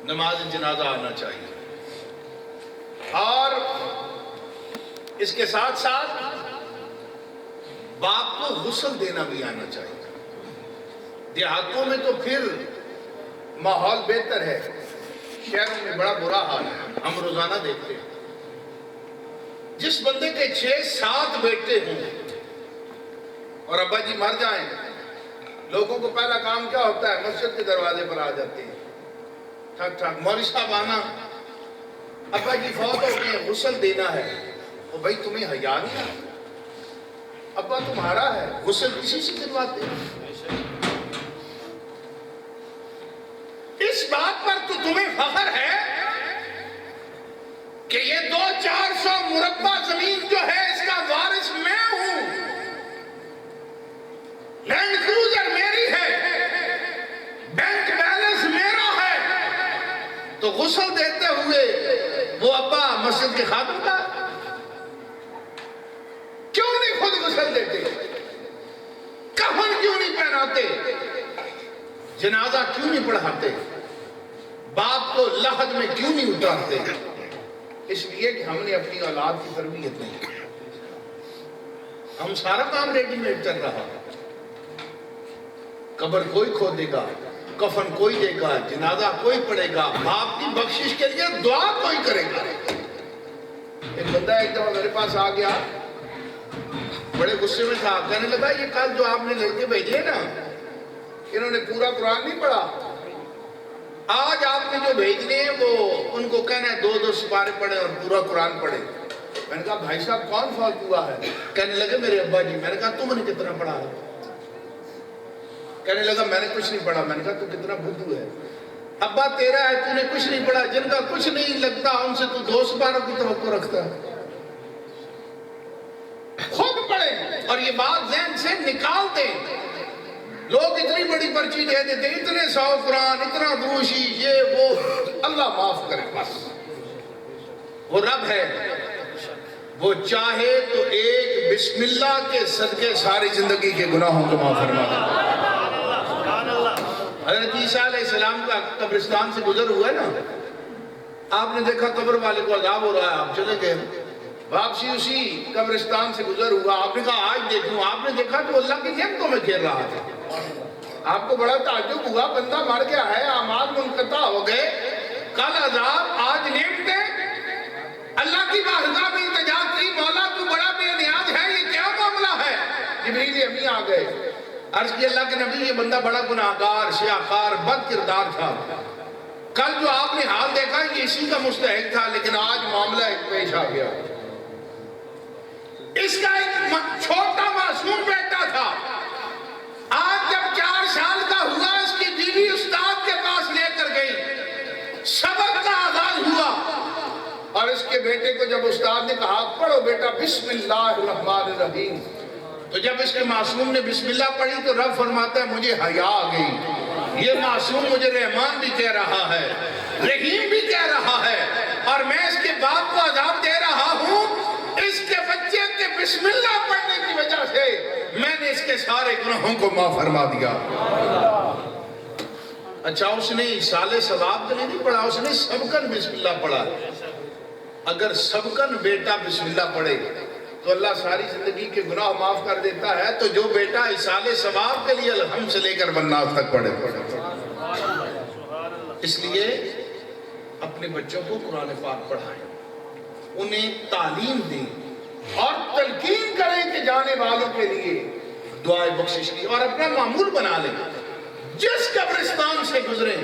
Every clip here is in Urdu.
نماز جنازہ آنا چاہیے، اور اس کے ساتھ ساتھ باپ کو غسل دینا بھی آنا چاہیے۔ دیہاتوں میں تو پھر ماحول بہتر ہے، شہروں میں بڑا برا حال ہے، ہم روزانہ دیکھتے ہیں۔ جس بندے کے 6-7 بیٹے ہوں اور ابا جی مر جائیں، لوگوں کو پہلا کام کیا ہوتا ہے؟ مسجد کے دروازے پر آ جاتے ہیں، ٹھک ٹھک، مولوی صاحب آنا، ابا جی فوت ہو گئے، غسل دینا ہے۔ اور بھائی تمہیں حیا نہیں ہے؟ ابا تمہارا ہے، غسل کسی سے دلواتے ہیں؟ اس بات پر تو تمہیں فخر ہے کہ یہ 200-400 مربع زمین جو ہے اس کا وارث میں ہوں، لینڈ کروزر میری ہے، بینک بیلنس میرا ہے، تو غسل دیتے ہوئے وہ ابا مسجد کے خادم کا کیوں نہیں خود غسل دیتے؟ کفن کیوں نہیں پہناتے؟ جنازہ کیوں نہیں پڑھاتے؟ باپ کو لحد میں کیوں نہیں اتارتے؟ اس لیے کہ ہم نے اپنی اولاد کی تربیت نہیں کی، ہم سارا کام ریڈی میڈ چل رہا۔ قبر کوئی کھودے گا، کفن کوئی دے گا، جنازہ کوئی پڑھے گا، باپ کی بخشش کے لیے دعا کوئی کرے گا۔ ایک بندہ ایک دفعہ میرے پاس آ گیا، بڑے غصے میں تھا، کہنے لگا یہ کل جو آپ نے لڑکے بھیجے نا، انہوں نے پورا قرآن نہیں پڑھا، آج آپ نے جو بھیجنے ہیں وہ ان کو کہنا ہے 2-2 سپارے پڑھیں اور پورا قرآن پڑھیں۔ میں نے کہا بھائی صاحب کون فالت ہوا ہے؟ کہنے لگے میرے ابا جی۔ میں نے کہا تم نے کتنا پڑھا ہے؟ کہنے لگا میں نے کچھ نہیں پڑھا۔ میں نے کہا تو کتنا بدھو ہے، ابا تیرا ہے تو نے کچھ نہیں پڑھا، جن کا کچھ نہیں لگتا ان سے تو 2 سپاروں کی توقع رکھتا ہے۔ خود پڑھیں اور یہ بات ذہن سے نکال دیں۔ لوگ اتنی بڑی پرچی دے دیتے، اتنے 100 قرآن، اتنا دروشی، یہ وہ، اللہ معاف کرے۔ بس وہ رب ہے، وہ چاہے تو ایک بسم اللہ کے صدقے ساری زندگی کے گناہوں کو معاف فرما دے۔ حضرت عیسیٰ علیہ السلام کا قبرستان سے گزر ہوا ہے نا، آپ نے دیکھا قبر والے کو عذاب ہو رہا ہے، آپ چلے گئے، واپسی اسی قبرستان سے گزر ہوا، آپ نے کہا آج دیکھوں، آپ نے دیکھا تو اللہ کی نعمتوں میں گھیر رہا تھا۔ آپ کو بڑا تعجب ہوا، بندہ مر گیا ہے، اعمال منقطع ہو گئے، کل عذاب آج نعمتیں، اللہ کی بارگاہ میں التجا کی، مولا تو بڑا بے نیاز ہے، یہ کیا معاملہ ہے؟ جبریل امی آ گئے، عرض کی اللہ کے نبی یہ بندہ بڑا گناہگار، سیاہکار، بد کردار تھا، کل جو آپ نے حال دیکھا یہ اسی کا مستحق تھا، لیکن آج معاملہ ایک پیش آ گیا۔ اس کا ایک چھوٹا معصوم بیٹا تھا، آج جب 4 سال کا ہوا اس کی بیوی استاد کے پاس لے کر گئی، سبق کا آغاز ہوا، اور اس کے بیٹے کو جب استاد نے کہا پڑھو بیٹا بسم اللہ الرحمن الرحیم، تو جب اس کے معصوم نے بسم اللہ پڑھی تو رب فرماتا ہے مجھے حیا آ گئی، یہ معصوم مجھے رحمان بھی کہہ رہا ہے، رحیم بھی کہہ رہا ہے، اور میں اس کے باپ کو عذاب دے رہا ہوں، اس کے بچے کے بسم اللہ پڑھنے کی وجہ سے میں نے اس کے سارے گناہوں کو معاف فرما دیا۔ اچھا اس نے ایصال ثواب کے لیے نہیں پڑھا، اس نے سبکن بسم اللہ پڑھا۔ اگر سبکن بیٹا بسم اللہ پڑھے تو اللہ ساری زندگی کے گناہ معاف کر دیتا ہے، تو جو بیٹا ایصال ثواب کے لیے الحمد سے لے کر والناس تک پڑھے۔ اس لیے اپنے بچوں کو قرآن پاک پڑھائیں، انہیں تعلیم دیں اور تلقین کریں کہ جانے والوں کے لیے دعائے بخشش کی، اور اپنا معمول بنا لیں جس قبرستان سے گزریں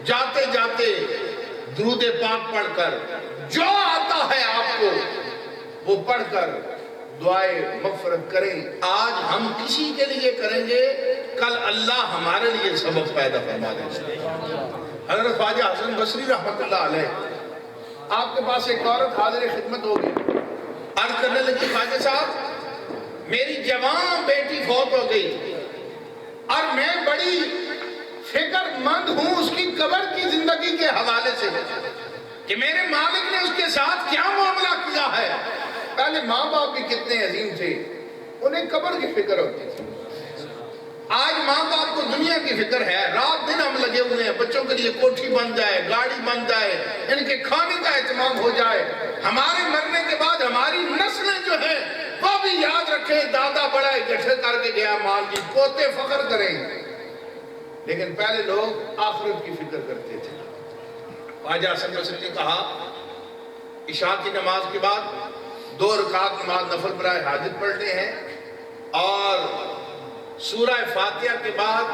جاتے جاتے درود پاک پڑھ کر جو آتا ہے آپ کو وہ پڑھ کر دعائے مغفرت کریں۔ آج ہم کسی کے لیے کریں گے، کل اللہ ہمارے لیے سبب پیدا فرما دیں۔ حضرت خواجہ حسن بصری رحمت اللہ علیہ، آپ کے پاس ایک عورت حاضر خدمت ہوگی، عرض کرنے لگی خواجہ صاحب میری جوان بیٹی فوت ہو گئی اور میں بڑی فکر مند ہوں اس کی قبر کی زندگی کے حوالے سے کہ میرے مالک نے اس کے ساتھ کیا معاملہ کیا ہے۔ پہلے ماں باپ بھی کتنے عظیم تھے، انہیں قبر کی فکر ہوتی تھی، آج ماں باپ کو دنیا کی فکر ہے، رات دن ہم لگے ہوئے ہیں بچوں کے لیے کوٹھی بن جائے، گاڑی بن جائے، ان کے کھانے کا اہتمام ہو جائے، ہمارے مرنے کے بعد ہماری نسلیں جو ہیں وہ بھی یاد رکھیں دادا بڑا اکٹھے کر کے گیا مال کی، پوتے فخر کریں۔ لیکن پہلے لوگ آخرت کی فکر کرتے تھے۔ خواجہ حسن بصری نے کہا عشاء کی نماز کے بعد 2 رکعت نماز نفل برائے حاجت پڑھتے ہیں، اور سورہ فاتحہ کے بعد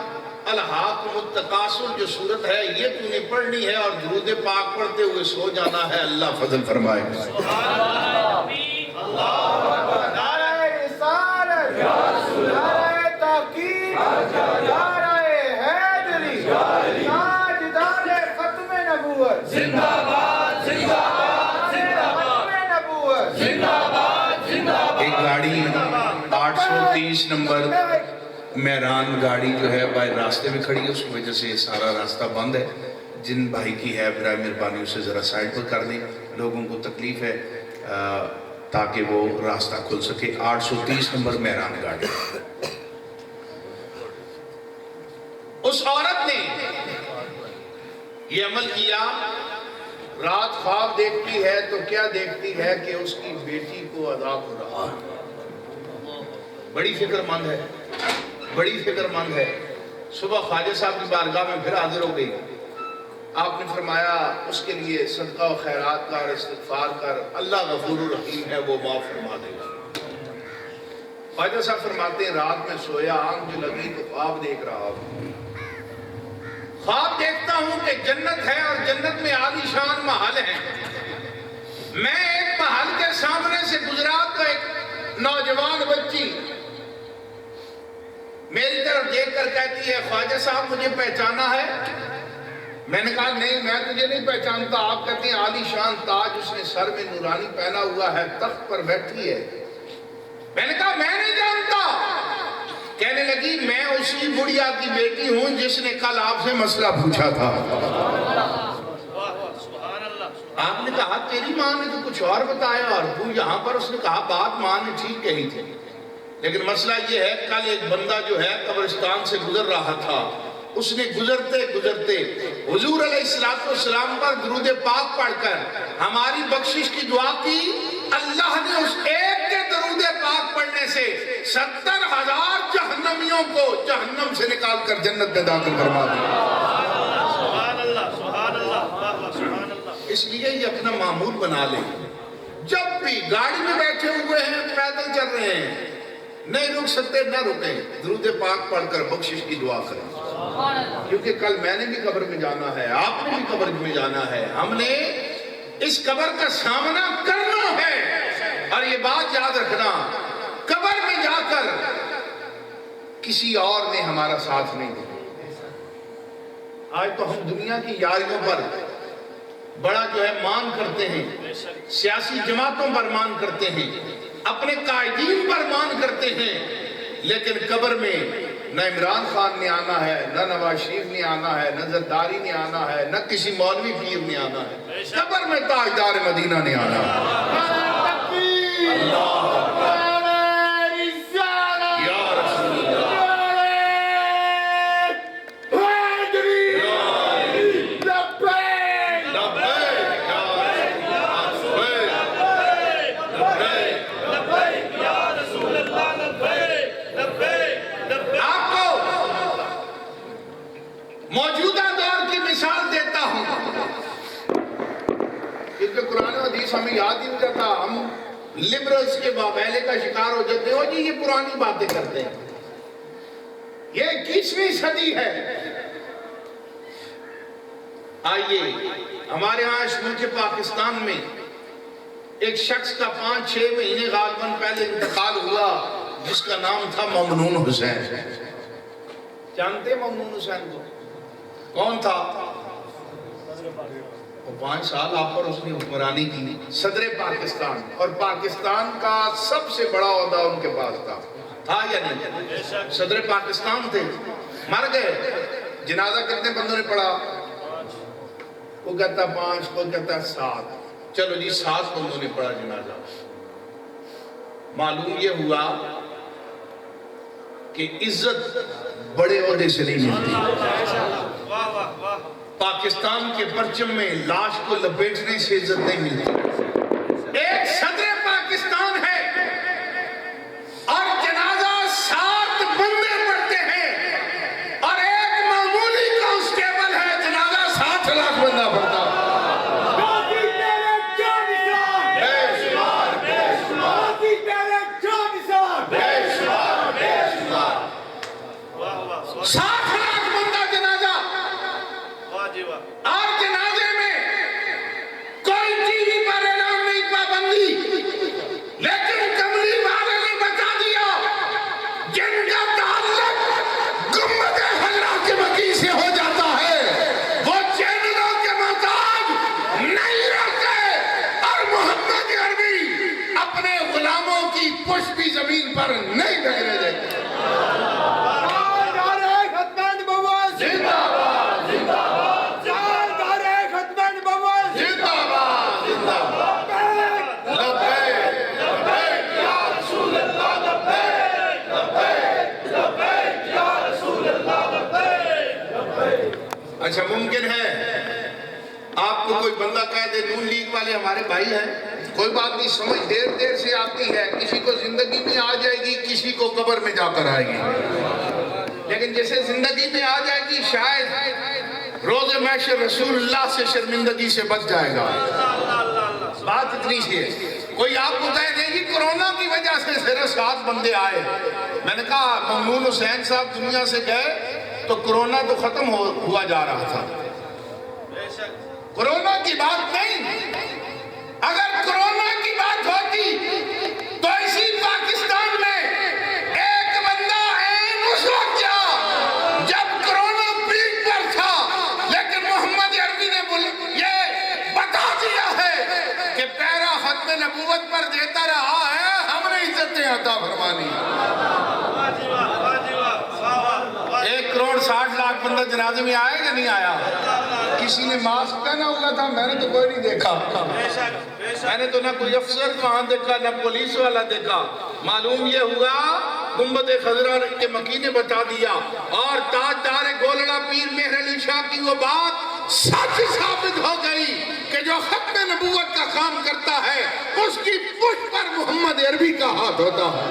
الحاکم التکاثر جو سورت ہے یہ تو نے پڑھنی ہے، اور درود پاک پڑھتے ہوئے سو جانا ہے، اللہ فضل فرمائے گا۔ نعرہ رسالت، نعرہ تحقیق، نعرہ حیدری، تاجدار ختم نبوت، زندہ باد، زندہ باد، زندہ باد، ختم نبوت، زندہ باد، زندہ باد۔ ایک گاڑی 830 نمبر میران گاڑی جو ہے باہر راستے میں کھڑی ہے، اس کی وجہ سے سارا راستہ بند ہے۔ جن بھائی کی ہے برائے مہربانی اسے ذرا سائڈ پر کر دیں، لوگوں کو تکلیف ہے تاکہ وہ راستہ کھل سکے۔ 830 نمبر میران گاڑی۔ اس عورت نے یہ عمل کیا، رات خواب دیکھتی ہے تو کیا دیکھتی ہے کہ اس کی بیٹی کو عذاب ہو رہا ہے، بڑی فکر مند ہے، بڑی فکر مند ہے۔ صبح خواجہ صاحب کی بارگاہ میں پھر حاضر ہو گئی، آپ نے فرمایا اس کے لیے صدقہ و خیرات کر، استغفار کر، اللہ غفور الرحیم ہے وہ معاف فرما دے گا۔ خواجہ صاحب فرماتے ہیں رات میں سویا، آنکھ جو لگی تو خواب دیکھ رہا ہوں، خواب دیکھتا ہوں کہ جنت ہے اور جنت میں عالی شان محل ہے، میں ایک محل کے سامنے سے گزرا تو ایک نوجوان بچی میری طرف دیکھ کر کہتی ہے خواجہ صاحب مجھے پہچانا ہے؟ میں نے کہا نہیں میں تجھے نہیں پہچانتا۔ آپ کہتے ہیں عالی شان تاج اس نے سر میں نورانی پہنا ہوا ہے، تخت پر بیٹھی ہے۔ میں نے کہا میں نہیں جانتا۔ کہنے لگی میں اسی بڑھیا کی بیٹی ہوں جس نے کل آپ سے مسئلہ پوچھا تھا۔ آپ نے کہا تیری ماں نے تو کچھ اور بتایا اور تو یہاں پر، اس نے کہا بات ماں نے ٹھیک کہی تھی، لیکن مسئلہ یہ ہے کل ایک بندہ جو ہے قبرستان سے گزر رہا تھا، اس نے گزرتے گزرتے حضور علیہ السلام پر درود پاک پڑھ کر ہماری بخشش کی دعا کی، اللہ نے اس ایک کے درود پاک پڑھنے سے 70,000 جہنمیوں کو جہنم سے نکال کر جنت میں داخل کروا دیا۔ سبحان اللہ، سبحان اللہ، سبحان اللہ۔ اس لیے یہ اپنا معمول بنا لیں، جب بھی گاڑی میں بیٹھے ہوئے ہیں، پیدل چل رہے ہیں، نہیں رک سکتے نہ رکیں، درود پاک پڑھ کر بخشش کی دعا کریں، کیونکہ کل میں نے بھی قبر میں جانا ہے، آپ نے بھی قبر میں جانا ہے، ہم نے اس قبر کا سامنا کرنا ہے۔ اور یہ بات یاد رکھنا، قبر میں جا کر کسی اور نے ہمارا ساتھ نہیں دیا۔ آج تو ہم دنیا کی یاریوں پر بڑا جو ہے مان کرتے ہیں، سیاسی جماعتوں پر مان کرتے ہیں، اپنے قائدین پر مان کرتے ہیں، لیکن قبر میں نہ عمران خان نے آنا ہے، نہ نواز شریف نے آنا ہے، نہ زرداری نے آنا ہے، نہ کسی مولوی پیر نے آنا ہے، قبر میں تاجدار مدینہ نے آنا ہے۔ موجودہ دور کی مثال دیتا ہوں، کیونکہ قرآن و حدیث ہمیں یاد ہی نہیں رہتا، ہم لبرلز کے بابیلے کا شکار ہو جاتے ہو جی یہ پرانی باتیں کرتے ہیں۔ یہ 21ویں صدی ہے۔ آئیے ہمارے ہاں ملک پاکستان میں ایک شخص کا 5-6 مہینے غالباً پہلے انتقال ہوا جس کا نام تھا ممنون حسین۔ جانتے ممنون حسین کو؟ کون تھا؟ وہ 5 سال آپ پر اس نے حکمرانی کی، صدر پاکستان، اور پاکستان کا سب سے بڑا عہدہ ان کے پاس تھا یا نہیں؟ صدر پاکستان تھے، مر گئے، جنازہ کتنے بندوں نے پڑھا؟ وہ کہتا 5، وہ کہتا 7، چلو جی 7 بندوں نے پڑھا جنازہ۔ معلوم یہ ہوا کہ عزت بڑے عہدے سے نہیں ملتی. واہ واہ واہ. پاکستان کے پرچم میں لاش کو لپیٹنے سے عزت نہیں ملتی. ایک صدر پاکستان ہے اور جنازہ 7 بندے پڑھتے ہیں اور ایک معمولی کانسٹیبل ہے جنازہ 7 لاکھ بندہ پڑھتا. واہ واہ. 7 لاکھ بندہ جنازہ. واہ جی واہ. اور جنازے میں کوئی ٹی وی پر اعلان نہیں, پابندی, لیکن کملی والے نے بتا دیا جن کا تعلق گنبد خضرا کے مکی سے ہو جاتا ہے وہ چینلوں کے محتاج نہیں رہتے, اور محمد عربی اپنے غلاموں کی پشت بھی زمین پر نہیں رگڑنے دیتے. اچھا ممکن ہے آپ کو کوئی بندہ کہہ دے نون لیگ والے ہمارے بھائی ہیں, کوئی بات نہیں, سمجھ دیر سے آتی ہے, کسی کو زندگی میں آ جائے گی, کسی کو قبر میں جا کر آئے گی, لیکن جیسے زندگی میں آ جائے گی شاید روز محشر رسول اللہ سے شرمندگی سے بچ جائے گا. بات اتنی سی ہے. کوئی آپ کو کہہ دے گی کرونا کی وجہ سے صرف 7 بندے آئے, میں نے کہا ممنون حسین صاحب دنیا سے گئے تو کرونا تو ختم ہوا جا رہا تھا. کرونا کی بات نہیں, اگر کرونا کی بات ہوتی تو اسی پاکستان میں ایک بندہ اس وقت کیا جب کرونا پیک پر تھا, لیکن محمد عربی نے یہ بتا دیا ہے کہ پیرا ختم نبوت پر دیتا رہا ہے, ہم نے عزتیں عطا فرمانی. 1,60,00,000 بندہ جنازے میں آئے یا نہیں آیا؟ کسی نے ماسک پہنا ہوا تھا, میں نے تو کوئی نہیں دیکھا. میں نے تو نہ کوئی افسر وہاں دیکھا نہ پولیس والا دیکھا. معلوم یہ ہوا گنبد خضرا کے مکی نے بتا دیا, اور تاجدار گولڑا پیر مہر علی شاہ کی وہ بات سچ ثابت ہو گئی کہ جو ختم نبوت کا کام کرتا ہے اس کی پشت پر محمد عربی کا ہاتھ ہوتا ہے.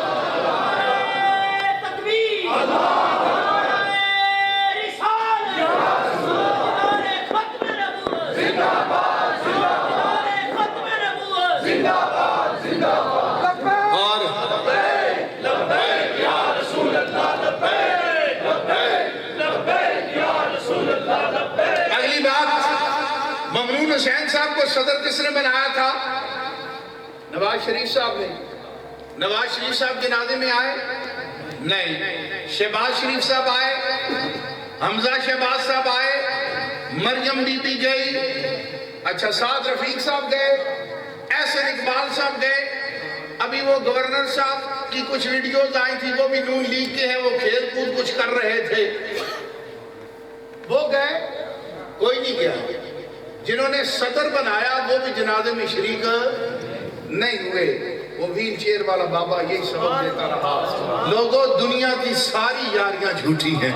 اگلی بات, ممنون حسین صاحب کو صدر کس نے بنایا تھا؟ نواز شریف صاحب نے. نواز شریف صاحب جنازے میں آئے نہیں, شہباز شریف صاحب آئے, حمزہ شہباز صاحب آئے, مریم بی بی گئی, اچھا سعد رفیق صاحب گئے, احسن اقبال صاحب گئے. ابھی وہ گورنر صاحب کی کچھ ویڈیوز آئی تھی, وہ بھی نون لیگ کے ہیں, وہ کھیل کود کچھ کر رہے تھے, وہ گئے, کوئی نہیں گیا. جنہوں نے صدر بنایا وہ بھی جنازے میں شریک نہیں ہوئے. وہ ویل چیئر والا بابا یہی سبب دیتا رہا, لوگوں دنیا کی ساری یاریاں جھوٹی ہیں,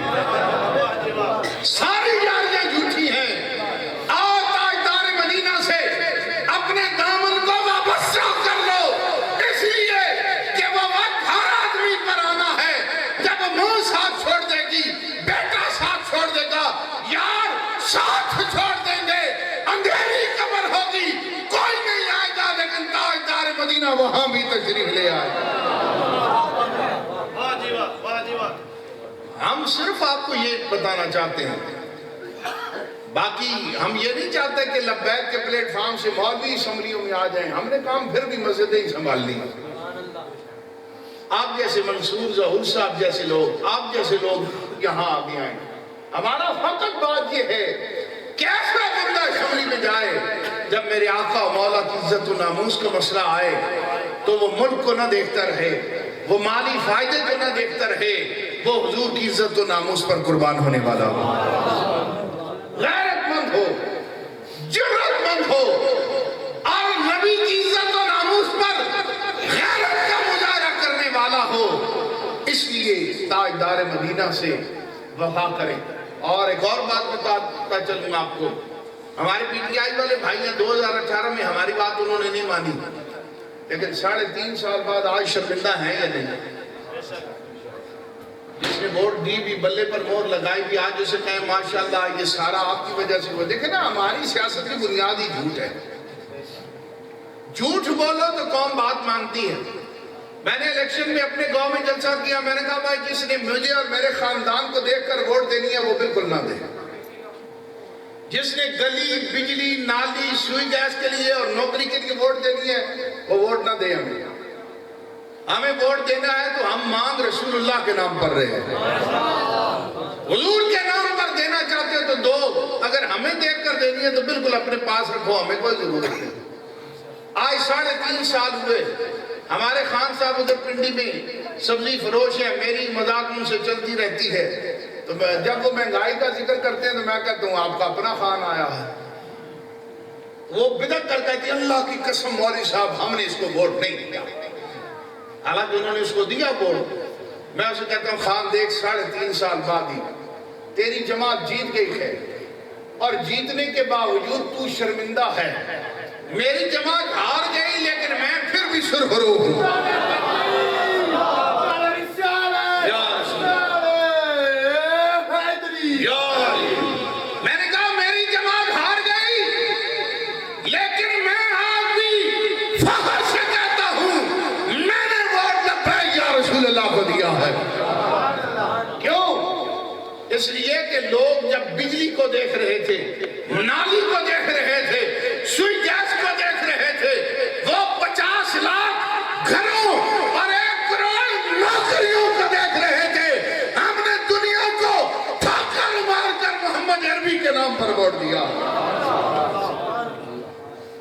ساری یاریاں جھوٹی ہیں. آؤ تاجدار مدینہ سے اپنے دامن کو وابستہ کر لو, اس لیے کہ وہ وقت ہر آدمی پر آنا ہے جب ماں ساتھ چھوڑ دے گی, بیٹا ساتھ چھوڑ دے گا, یار ساتھ چھوڑ دیں گے, اندھیری قبر ہوگی, کوئی نہیں آئے گا, لیکن تاجدار مدینہ وہاں بھی تشریف لے آئے. ہم صرف آپ کو یہ بتانا چاہتے ہیں, باقی ہم یہ نہیں چاہتے کہ لبیک کے پلیٹ فارم سے مولوی اسمبلیوں میں آ جائیں. ہم نے کام پھر بھی مسجدیں ہی سنبھال لی. آپ جیسے منصور ظہور صاحب جیسے لوگ, آپ جیسے لوگ یہاں آگے آئیں. ہمارا فقط بات یہ ہے کہ ایسا بندہ اسمبلی میں جائے جب میرے آقا و مولا کی عزت و ناموس کا مسئلہ آئے تو وہ ملک کو نہ دیکھتا رہے, وہ مالی فائدے کو نہ دیکھتا رہے, وہ حضور کی عزت و ناموس پر قربان ہونے والا ہو, غیرت مند ہو, جرأت مند ہو, اور نبی کی عزت و ناموس پر غیرت کا مظاہرہ کرنے والا ہو. اس لیے تاجدار مدینہ سے وفا کریں. اور ایک اور بات بتاتا چلوں آپ کو، ہمارے پی ٹی آئی والے بھائی ہیں 2018 میں ہماری بات انہوں نے نہیں مانی، لیکن 3.5 سال بعد آج شرمندہ ہیں یا نہیں؟ جس نے ووٹ دی بھی، بلے پر مور لگائی بھی، آج اسے کہیں ماشاءاللہ یہ سارا آپ کی وجہ سے ہوا. دیکھیں نا، ہماری سیاست کی بنیاد ہی جھوٹ ہے. جھوٹ بولو تو قوم بات مانتی ہے. میں نے الیکشن میں اپنے گاؤں میں جلسہ کیا، میں نے کہا بھائی جس نے مجھے اور میرے خاندان کو دیکھ کر ووٹ دینی ہے وہ بالکل نہ دے. جس نے گلی، بجلی، نالی، سوئی گیس کے لیے اور نوکری کے لیے ووٹ دینی ہے وہ ووٹ نہ دے. ہمیں ووٹ دینا ہے تو ہم مانگ رسول اللہ کے نام پر رہے ہیں. حضور کے نام پر دینا چاہتے ہو تو دو، اگر ہمیں دیکھ کر دینی ہے تو بالکل اپنے پاس رکھو، ہمیں کوئی ضرورت نہیں. آج 3.5 سال ہوئے. ہمارے خان صاحب ادھر پنڈی میں سبزی فروش ہے، میری مذاق ان سے چلتی رہتی ہے، تو جب وہ مہنگائی کا ذکر کرتے ہیں تو میں کہتا ہوں آپ کا اپنا خان آیا ہے. وہ بدعت کر کہتی ہے اللہ کی قسم مولوی صاحب ہم نے اس کو ووٹ نہیں دیا، حالانکہ انہوں نے اس کو دیا ووٹ. میں اسے کہتا ہوں خان دیکھ 3.5 سال بعد ہی تیری جماعت جیت گئی ہے، اور جیتنے کے باوجود تو شرمندہ ہے. میری جماعت ہار گئی لیکن میں پھر بھی سرخرو ہوں. میں نے کہا میری جماعت ہار گئی لیکن میں آج بھی فخر سے کہتا ہوں میں نے ووٹ لبیک یا رسول اللہ کو دیا ہے. کیوں؟ اس لیے کہ لوگ جب بجلی کو دیکھ رہے تھے، نالی کو دیکھ رہے تھے، سوئی گیس کو دیکھ رہے تھے، وہ 50 لاکھ گھروں اور 1 کروڑ نوکریوں کو دیکھ رہے تھے. ہم نے دنیا کو ٹھوکر مار کر محمد عربی کے نام پر ووٹ دیا،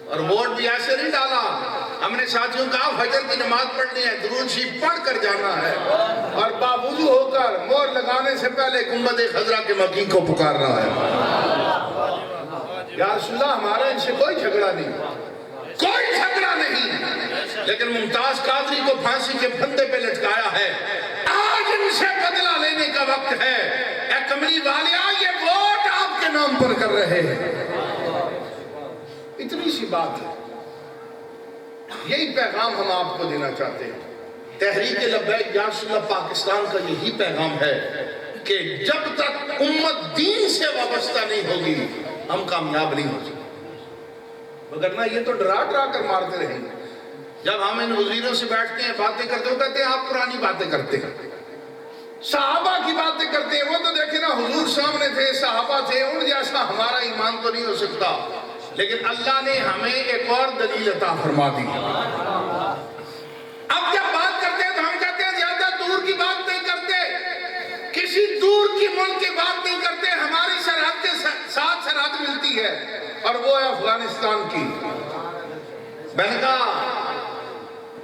اور ووٹ بھی ایسے نہیں ڈالا. ہم نے ساتھیوں کہا فجر کی نماز پڑھنی ہے، درود شریف پڑھ کر جانا ہے، اور باوضو ہو کر مور لگانے سے پہلے گنبد خضرا کے مکین کو پکارنا ہے. یا رسول اللہ ہمارا ان سے کوئی جھگڑا نہیں، کوئی جھگڑا نہیں، لیکن ممتاز قادری کو پھانسی کے پھندے پہ لٹکایا ہے. آج ان سے بدلہ لینے کا وقت ہے. اے کملی والیا یہ ووٹ آپ کے نام پر کر رہے ہیں. اتنی سی بات ہے. یہی پیغام ہم آپ کو دینا چاہتے ہیں. تحریک لبیک یا رسول اللہ پاکستان کا یہی پیغام ہے کہ جب تک امت دین سے وابستہ نہیں ہوگی ہم کامیاب نہیں ہو سکتے. وگرنہ یہ تو ڈرا ڈرا کر مارتے رہیں گے. جب ہم ان وزیروں سے بیٹھتے ہیں باتیں کرتے ہیں، کہتے ہیں آپ پرانی باتیں کرتے ہیں، صحابہ کی باتیں کرتے ہیں. وہ تو دیکھیں نا حضور سامنے تھے، صحابہ تھے، ان جیسا ہمارا ایمان تو نہیں ہو سکتا. لیکن اللہ نے ہمیں ایک اور دلیل عطا فرما دی. اب جب بات کرتے ہیں تو ہم کہتے ہیں زیادہ دور کی بات نہیں کرتے، کسی دور کی ملک کی بات نہیں کرتے. ہماری سرحد کے ساتھ سرحد ملتی ہے اور وہ ہے افغانستان کی. میں نے کہا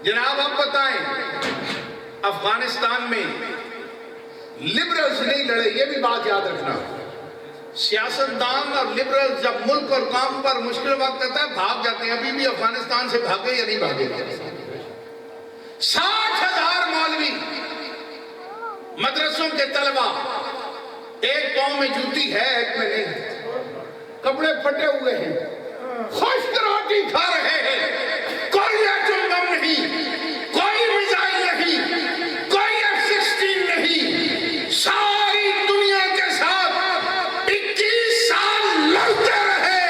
جناب آپ بتائیں افغانستان میں لبرلز نہیں لڑے، یہ بھی بات یاد رکھنا. سیاستدان اور لبرل جب ملک اور قوم پر مشکل وقت آتا ہے بھاگ جاتے ہیں. ابھی بھی افغانستان سے بھاگے یا نہیں بھاگے؟ 60,000 مولوی، مدرسوں کے طلبہ، ایک پاؤں میں جوتی ہے ایک میں نہیں، کپڑے پھٹے ہوئے ہیں، خشک روٹی کھا رہے ہیں، کوئی ایٹم بم نہیں، کوئی میزائل نہیں، کوئی F-16 نہیں. ساری دنیا کے ساتھ 21 سال لڑتے رہے،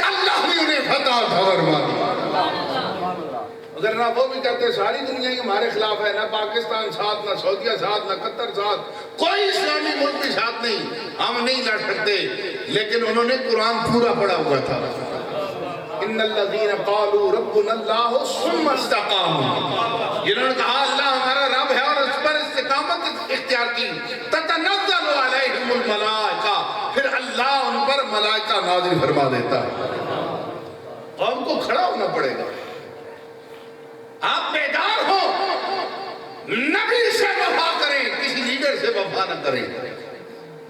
اللہ نے انہیں فتح خبر مانی. اگر نہ وہ بھی کہتے ساری دنیا ہی ہمارے خلاف ہے، نہ پاکستان ساتھ، نہ سعودیہ ساتھ، نہ قطر ساتھ، کوئی اسلامی ملک بھی ساتھ نہیں، ہم نہیں لڑ سکتے. لیکن انہوں نے قرآن پورا پڑھا ہوا تھا. ان الذین قالوا ربنا اللہ ثم استقاموا، جنہوں نے کہا اللہ ہمارا رب ہے اور اس پر استقامت اختیار کی. تتنزل علیہم الملائکہ، پھر اللہ ان پر ملائکہ نازل فرما دیتا ہے. قوم کو کھڑا ہونا پڑے گا. آپ بیدار ہو، نبی سے وفا کریں، کسی لیڈر سے وفا نہ کریں.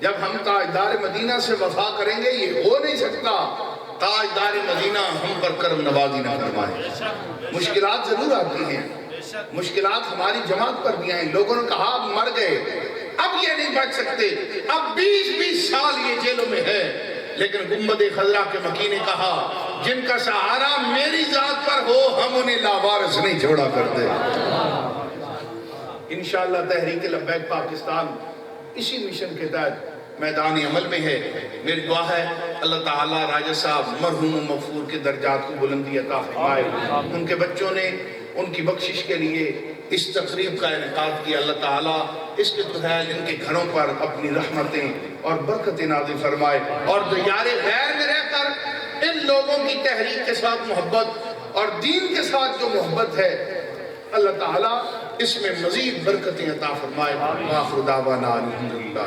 جب ہم تاجدار مدینہ سے وفا کریں گے یہ ہو نہیں سکتا تاجدار مدینہ ہم پر کرم نوازی نہ فرمائے. مشکلات ضرور آتی ہیں، مشکلات ہماری جماعت پر بھی آئیں. لوگوں نے کہا آپ مر گئے، اب یہ نہیں بچ سکتے، اب 20 سال یہ جیلوں میں ہے، لیکن گنبد خضرا کے مکی نے کہا جن کا سہارا میری ذات پر ہو ہم انہیں لاوارث نہیں چھوڑا کرتے۔ انشاءاللہ تحریک لبیک پاکستان اسی مشن کے تحت میدان عمل میں ہے۔ میری دعا ہے اللہ تعالیٰ راجہ صاحب مرحوم و مغفور کے درجات کو بلندی عطا فرمائے۔ ان کے بچوں نے ان کی بخشش کے لیے اس تقریب کا انعقاد کیا، اللہ تعالیٰ اس کے تحت ان کے گھروں پر اپنی رحمتیں اور برکتیں نازل فرمائے، اور دیار غیر میں رہ کر ان لوگوں کی تحریک کے ساتھ محبت اور دین کے ساتھ جو محبت ہے اللہ تعالیٰ اس میں مزید برکتیں عطا فرمائے۔ وآخر دعوانا الحمدللہ۔